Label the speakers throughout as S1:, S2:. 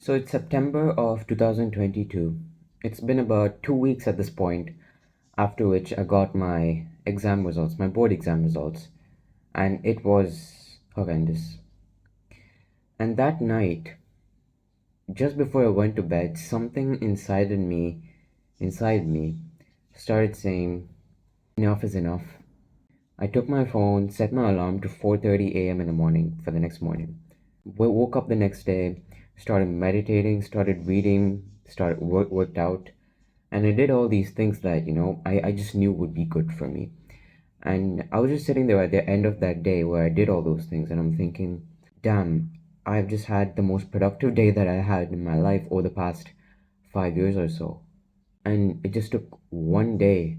S1: So it's September of 2022. It's been about 2 weeks at this point, after which I got my exam results, my board exam results, and it was horrendous. And that night, just before I went to bed, something inside me, started saying, enough is enough. I took my phone, set my alarm to 4:30 a.m. in the morning for the next morning. Woke up the next day, started meditating, started reading, worked out, and I did all these things that I just knew would be good for me. And I was just sitting there at the end of that day where I did all those things, and I'm thinking, damn, I've just had the most productive day that I had in my life over the past 5 years or so. And it just took one day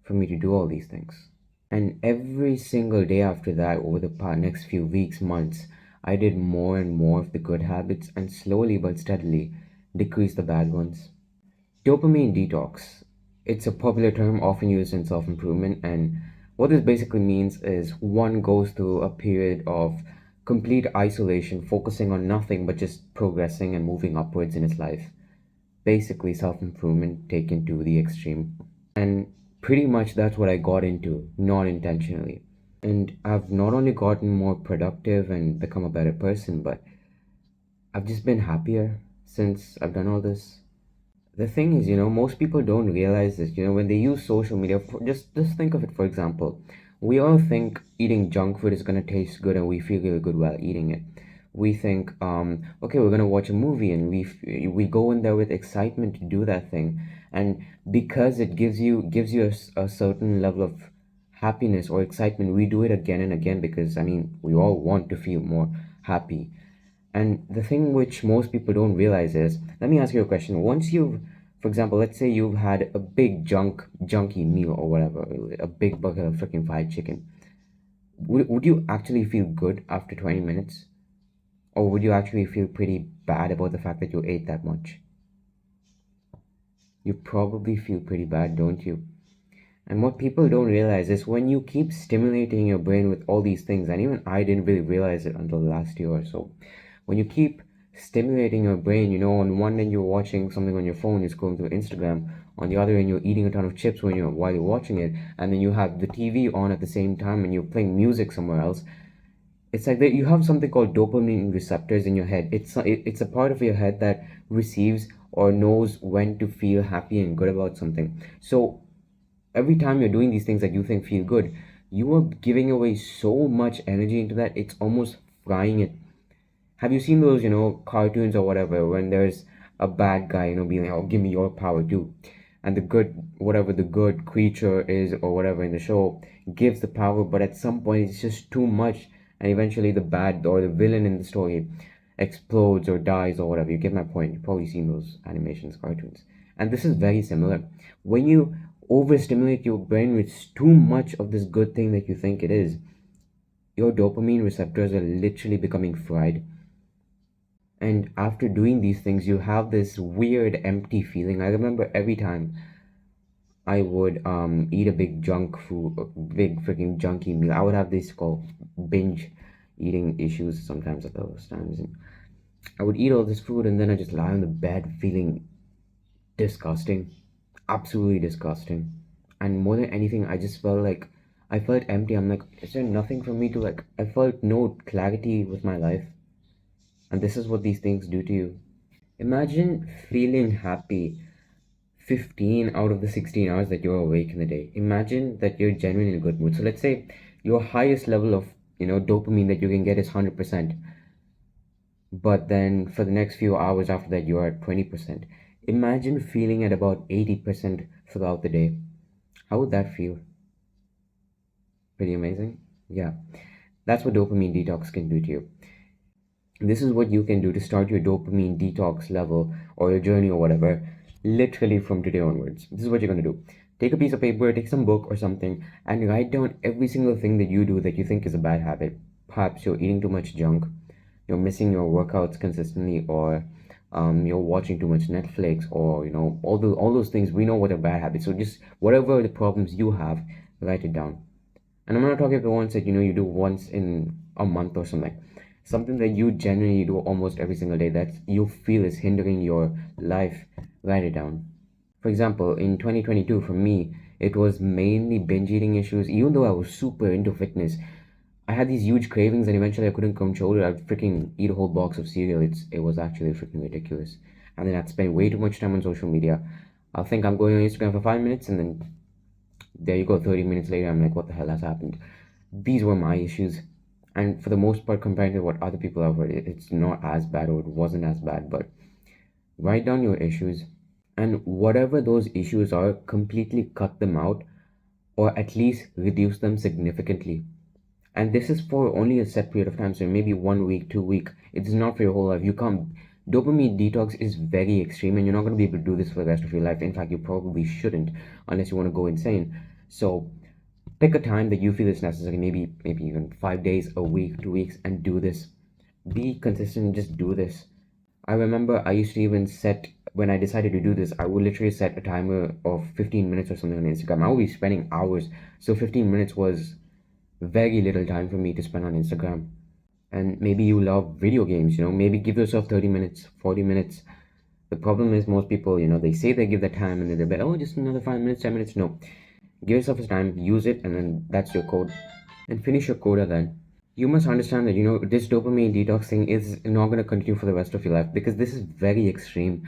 S1: for me to do all these things. And every single day after that, over the next few weeks, months, I did more and more of the good habits and slowly but steadily decreased the bad ones. Dopamine detox. It's a popular term often used in self improvement, and what this basically means is one goes through a period of complete isolation, focusing on nothing but just progressing and moving upwards in its life. Basically, self improvement taken to the extreme. And pretty much that's what I got into, not intentionally. And I've not only gotten more productive and become a better person, but I've just been happier since I've done all this. The thing is, most people don't realize this. When they use social media, just think of it. For example, we all think eating junk food is gonna taste good, and we feel really good while eating it. We think, okay, we're gonna watch a movie, and we go in there with excitement to do that thing, and because it gives you a certain level of happiness or excitement, we do it again and again because we all want to feel more happy. And the thing which most people don't realize is, let me ask you a question. Once you've, for example, let's say you've had a big junky meal or whatever, a big bucket of freaking fried chicken. Would you actually feel good after 20 minutes? Or would you actually feel pretty bad about the fact that you ate that much? You probably feel pretty bad, don't you? And what people don't realize is when you keep stimulating your brain with all these things, and even I didn't really realize it until the last year or so. When you keep stimulating your brain, on one end you're watching something on your phone, you're scrolling through Instagram, on the other end you're eating a ton of chips while you're watching it, and then you have the TV on at the same time and you're playing music somewhere else. It's like that you have something called dopamine receptors in your head. It's a part of your head that receives or knows when to feel happy and good about something. So every time you're doing these things that you think feel good, you are giving away so much energy into that, it's almost frying it. Have you seen those, cartoons or whatever, when there's a bad guy, being like, oh, give me your power too. And the good, whatever the good creature is or whatever in the show, gives the power, but at some point it's just too much. And eventually the bad or the villain in the story explodes or dies or whatever. You get my point. You've probably seen those animations, cartoons. And this is very similar. When you overstimulate your brain with too much of this good thing that you think it is, your dopamine receptors are literally becoming fried. And after doing these things, you have this weird empty feeling. I remember every time I would eat a big freaking junky meal, I would have this called binge eating issues sometimes at those times. And I would eat all this food and then I just lie on the bed feeling disgusting, absolutely disgusting. And more than anything, I just felt like I felt empty. I'm like, is there nothing for me to like? I felt no clarity with my life. And this is what these things do to you. Imagine feeling happy 15 out of the 16 hours that you're awake in the day. Imagine that you're genuinely in a good mood. So let's say your highest level of, dopamine that you can get is 100%. But then for the next few hours after that, you are at 20%. Imagine feeling at about 80% throughout the day. How would that feel? Pretty amazing? Yeah. That's what dopamine detox can do to you. This is what you can do to start your dopamine detox level or your journey or whatever, literally from today onwards. This is what you're going to do. Take a piece of paper, take some book or something, and write down every single thing that you do that you think is a bad habit. Perhaps you're eating too much junk, you're missing your workouts consistently, or you're watching too much Netflix, or all those things. We know what are bad habits. So just whatever the problems you have, write it down. And I'm not talking about the ones that you do once in a month or something. something that you genuinely do almost every single day that you feel is hindering your life, write it down. For example, in 2022, for me, it was mainly binge eating issues. Even though I was super into fitness, I had these huge cravings and eventually I couldn't control it. I'd freaking eat a whole box of cereal. It was actually freaking ridiculous. And then I'd spend way too much time on social media. I'll think I'm going on Instagram for 5 minutes and then there you go, 30 minutes later, I'm like, what the hell has happened? These were my issues. And for the most part, compared to what other people have heard, it's not as bad or it wasn't as bad. But write down your issues and whatever those issues are, completely cut them out or at least reduce them significantly. And this is for only a set period of time, so maybe 1 week, 2 week. It's not for your whole life. You can't. Dopamine detox is very extreme, and you're not going to be able to do this for the rest of your life. In fact, you probably shouldn't, unless you want to go insane. So pick a time that you feel is necessary. Maybe even 5 days, a week, 2 weeks, and do this. Be consistent. Just do this. I remember I used to even set, when I decided to do this, I would literally set a timer of 15 minutes or something on Instagram. I would be spending hours. So 15 minutes was very little time for me to spend on Instagram. And maybe you love video games, maybe give yourself 30 minutes, 40 minutes. The problem is most people, they say they give the time and then they're like, oh, just another 5 minutes, 10 minutes. No, give yourself a time, use it, and then that's your code. And finish your quota then. You must understand that, this dopamine detox thing is not going to continue for the rest of your life because this is very extreme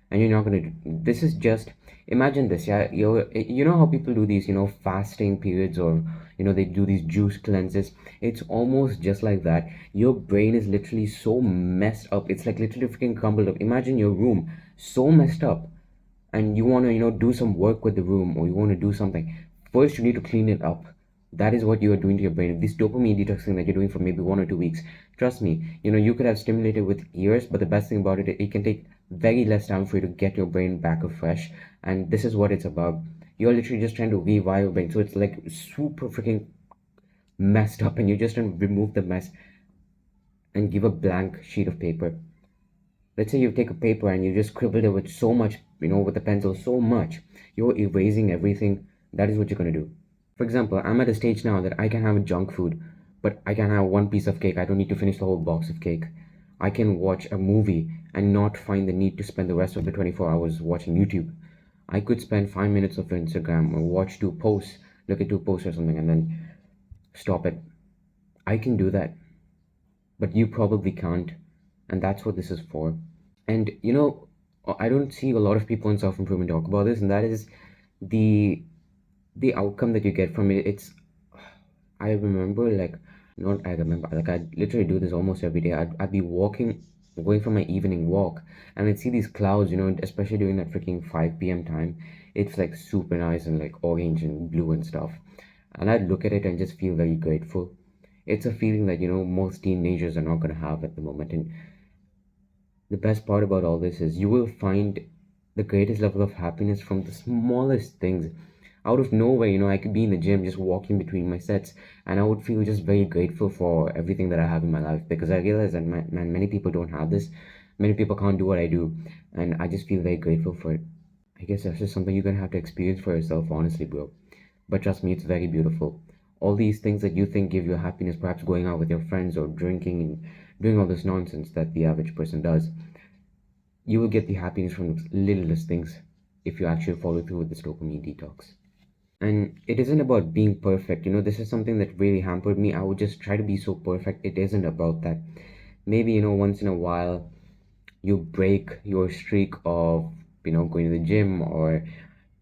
S1: and you're not going to, this is just, imagine this, yeah, you know how people do these, fasting periods or, they do these juice cleanses. It's almost just like that. Your brain is literally so messed up. It's like literally freaking crumbled up. Imagine your room so messed up and you want to do some work with the room or you want to do something. First you need to clean it up. That is what you are doing to your brain. This dopamine detoxing that you're doing for maybe 1 or 2 weeks, trust me, you could have stimulated with years, but the best thing about it can take very less time for you to get your brain back afresh. And this is what it's about. You're literally just trying to rewire your brain so it's like super freaking messed up and you're just trying to remove the mess and give a blank sheet of paper. Let's say you take a paper and you just scribbled it with so much, with a pencil, so much. You're erasing everything. That is what you're going to do. For example, I'm at a stage now that I can have junk food, but I can have one piece of cake. I don't need to finish the whole box of cake. I can watch a movie and not find the need to spend the rest of the 24 hours watching YouTube. I could spend 5 minutes of Instagram or watch two posts, look at two posts or something, and then stop it. I can do that, but you probably can't, and that's what this is for. And I don't see a lot of people in self improvement talk about this, and that is the the outcome that you get from it. I remember, like, not I remember, like, I literally do this almost every day. I'd be walking, going for my evening walk, and I'd see these clouds, especially during that freaking 5 p.m. time. It's like super nice and like orange and blue and stuff. And I'd look at it and just feel very grateful. It's a feeling that, most teenagers are not going to have at the moment. And the best part about all this is you will find the greatest level of happiness from the smallest things. Out of nowhere, I could be in the gym just walking between my sets and I would feel just very grateful for everything that I have in my life because I realize that, man, many people don't have this. Many people can't do what I do. And I just feel very grateful for it. I guess that's just something you're going to have to experience for yourself, honestly, bro. But trust me, it's very beautiful. All these things that you think give you happiness, perhaps going out with your friends or drinking and doing all this nonsense that the average person does, you will get the happiness from the littlest things if you actually follow through with this dopamine detox. And it isn't about being perfect. This is something that really hampered me. I would just try to be so perfect. It isn't about that. Maybe, once in a while, you break your streak of, going to the gym, or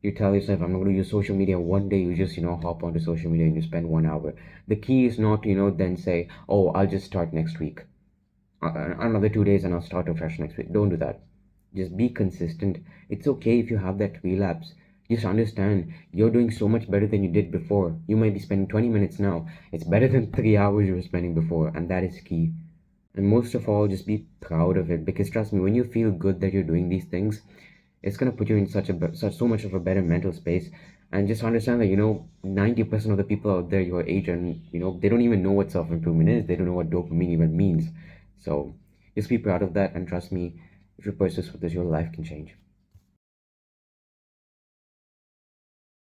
S1: you tell yourself, I'm not going to use social media. One day you just, hop onto social media and you spend 1 hour. The key is not, then say, oh, I'll just start next week. Another 2 days and I'll start afresh next week. Don't do that. Just be consistent. It's okay if you have that relapse. Just understand you're doing so much better than you did before. You might be spending 20 minutes now. It's better than 3 hours you were spending before, and that is key. And most of all, just be proud of it because trust me, when you feel good that you're doing these things, it's gonna put you in such so much of a better mental space. And just understand that 90% of the people out there your age and they don't even know what self improvement is. They don't know what dopamine even means. So just be proud of that and trust me, if you persist with this, your life can change.